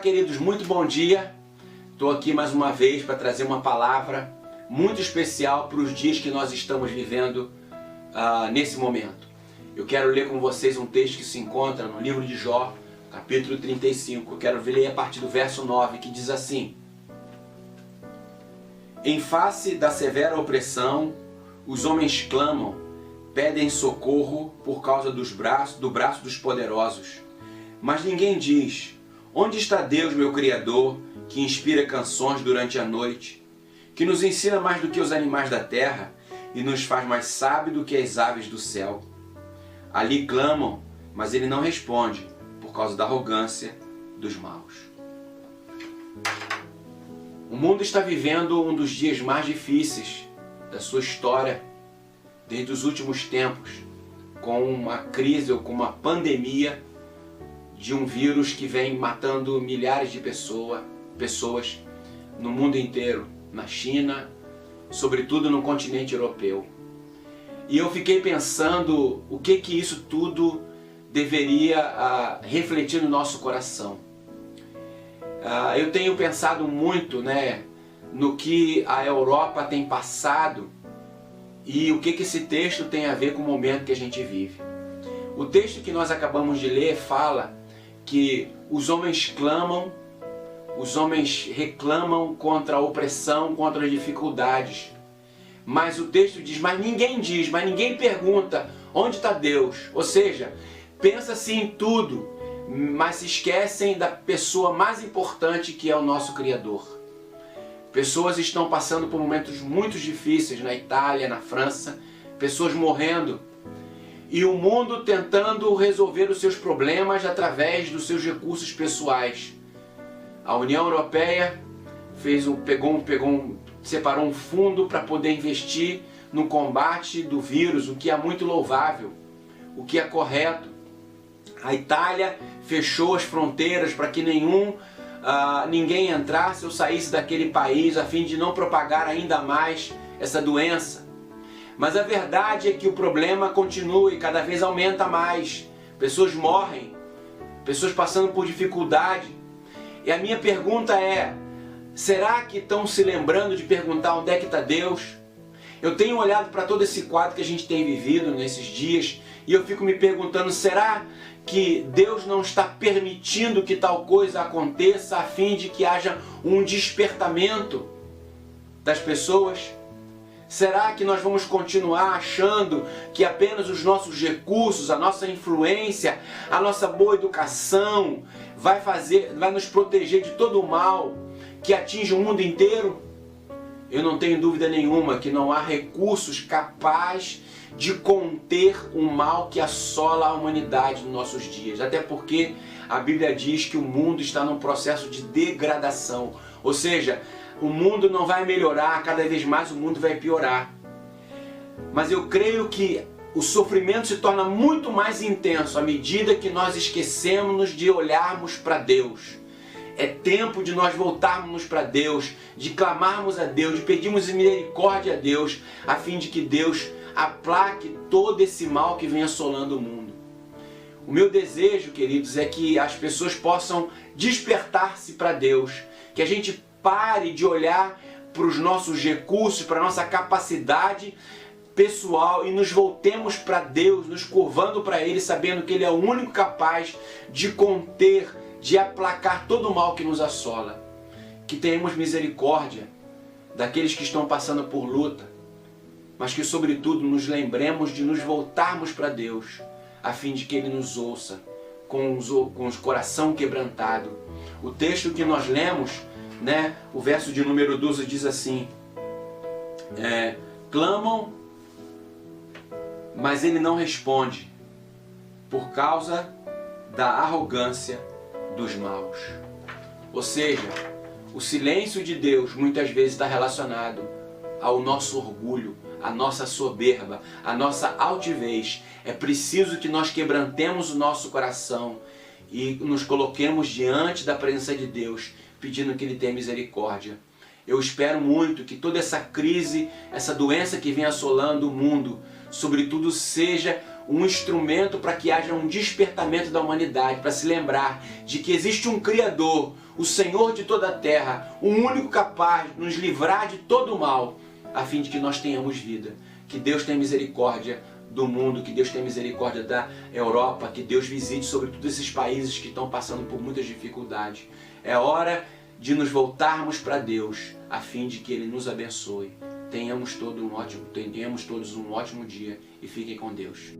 queridos, muito bom dia. Estou aqui mais uma vez para trazer uma palavra muito especial para os dias que nós estamos vivendo nesse momento. Eu quero ler com vocês um texto que se encontra no livro de Jó, capítulo 35. Eu quero ler a partir do verso 9, que diz assim: Em face da severa opressão, os homens clamam, pedem socorro por causa do braço dos poderosos. Mas ninguém diz: onde está Deus, meu Criador, que inspira canções durante a noite, que nos ensina mais do que os animais da terra e nos faz mais sábio do que as aves do céu? Ali clamam, mas ele não responde, por causa da arrogância dos maus. O mundo está vivendo um dos dias mais difíceis da sua história, desde os últimos tempos, com uma crise ou com uma pandemia de um vírus que vem matando milhares de pessoas no mundo inteiro, na China, sobretudo no continente europeu. E eu fiquei pensando o que isso tudo deveria refletir no nosso coração. Eu tenho pensado muito, no que a Europa tem passado e o que esse texto tem a ver com o momento que a gente vive. O texto que nós acabamos de ler fala que os homens clamam, os homens reclamam contra a opressão, contra as dificuldades. Mas o texto diz, mas ninguém pergunta onde está Deus. Ou seja, pensa-se em tudo, mas se esquecem da pessoa mais importante, que é o nosso Criador. Pessoas estão passando por momentos muito difíceis na Itália, na França, pessoas morrendo. E o mundo tentando resolver os seus problemas através dos seus recursos pessoais. A União Europeia separou um fundo para poder investir no combate do vírus, o que é muito louvável, o que é correto. A Itália fechou as fronteiras para que ninguém entrasse ou saísse daquele país, a fim de não propagar ainda mais essa doença. Mas a verdade é que o problema continua e cada vez aumenta mais. Pessoas morrem, pessoas passando por dificuldade. E a minha pergunta é, será que estão se lembrando de perguntar onde é que está Deus? Eu tenho olhado para todo esse quadro que a gente tem vivido nesses dias e eu fico me perguntando, será que Deus não está permitindo que tal coisa aconteça a fim de que haja um despertamento das pessoas? Será que nós vamos continuar achando que apenas os nossos recursos, a nossa influência, a nossa boa educação vai nos proteger de todo o mal que atinge o mundo inteiro? Eu não tenho dúvida nenhuma que não há recursos capazes de conter o mal que assola a humanidade nos nossos dias. Até porque a Bíblia diz que o mundo está num processo de degradação. Ou seja, o mundo não vai melhorar, cada vez mais o mundo vai piorar. Mas eu creio que o sofrimento se torna muito mais intenso à medida que nós esquecemos de olharmos para Deus. É tempo de nós voltarmos para Deus, de clamarmos a Deus, de pedirmos misericórdia a Deus, a fim de que Deus aplaque todo esse mal que vem assolando o mundo. O meu desejo, queridos, é que as pessoas possam despertar-se para Deus, que a gente pare de olhar para os nossos recursos, para a nossa capacidade pessoal e nos voltemos para Deus, nos curvando para Ele, sabendo que Ele é o único capaz de conter, de aplacar todo o mal que nos assola. Que tenhamos misericórdia daqueles que estão passando por luta, mas que sobretudo nos lembremos de nos voltarmos para Deus, a fim de que Ele nos ouça com o coração quebrantado. O texto que nós lemos, o verso de número 12 diz assim, clamam, mas ele não responde, por causa da arrogância dos maus. Ou seja, o silêncio de Deus muitas vezes está relacionado ao nosso orgulho, à nossa soberba, à nossa altivez. É preciso que nós quebrantemos o nosso coração e nos coloquemos diante da presença de Deus, pedindo que Ele tenha misericórdia. Eu espero muito que toda essa crise, essa doença que vem assolando o mundo, sobretudo, seja um instrumento para que haja um despertamento da humanidade, para se lembrar de que existe um Criador, o Senhor de toda a terra, o único capaz de nos livrar de todo o mal, a fim de que nós tenhamos vida. Que Deus tenha misericórdia do mundo, que Deus tenha misericórdia da Europa, que Deus visite sobre todos esses países que estão passando por muitas dificuldades. É hora de nos voltarmos para Deus, a fim de que Ele nos abençoe. Tenhamos todos um ótimo dia e fiquem com Deus.